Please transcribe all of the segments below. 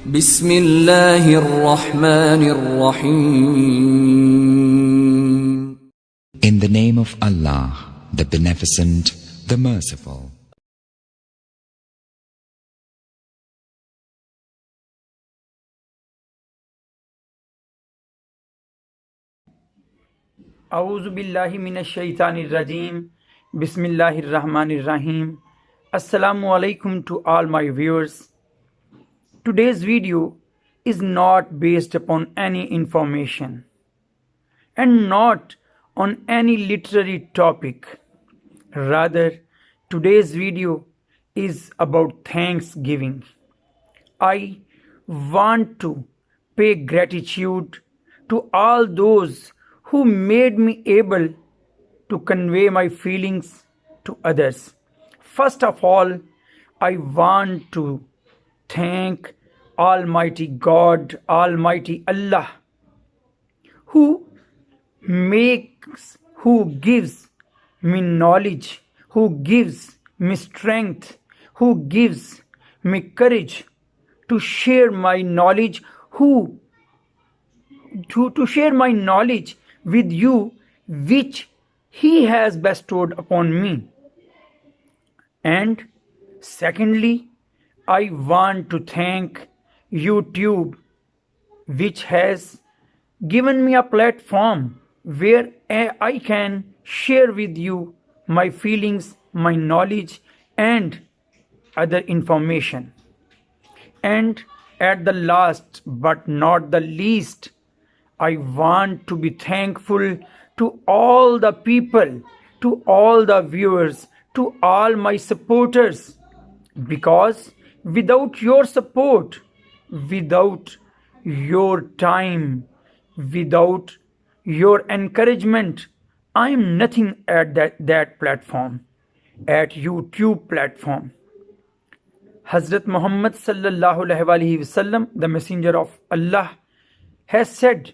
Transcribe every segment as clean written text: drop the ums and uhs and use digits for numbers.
بسم الله الرحمن الرحيم. In the name of Allah, the Beneficent, the Merciful. A'udhu billahi minash shaitanir rajim. Bismillahir rahmanir rahim. Assalamu alaikum to all my viewers. Today's video is not based upon any information and not on any literary topic. Rather, today's video is about Thanksgiving. I want to pay gratitude to all those who made me able to convey my feelings to others. First of all, I want to thank Almighty God, Almighty Allah, who gives me knowledge, who gives me strength, who gives me courage to share my knowledge, to share my knowledge with you, which He has bestowed upon me. And secondly, I want to thank YouTube, which has given me a platform where I can share with you my feelings, my knowledge, and other information. And at the last but not the least, I want to be thankful to all the people, to all the viewers, to all my supporters, because without your support, without your time, without your encouragement, I am nothing at that platform, at YouTube platform. Hazrat Muhammad sallallahu alaihi wasallam, the messenger of Allah, has said,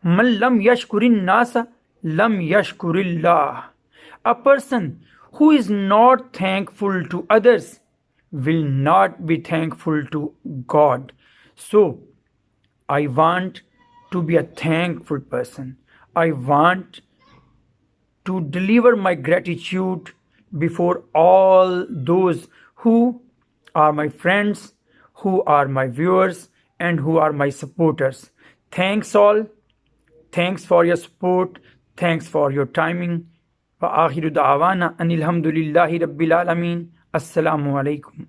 "Man lam yashkurin nasa, lam yashkurillah." A person who is not thankful to others will not be thankful to God. So, I want to be a thankful person. I want to deliver my gratitude before all those who are my friends, who are my viewers, and who are my supporters. Thanks all. Thanks for your support. Thanks for your timing. Wa akhiru da'wana anil hamdulillahi rabbil alamin. Assalamu alaikum.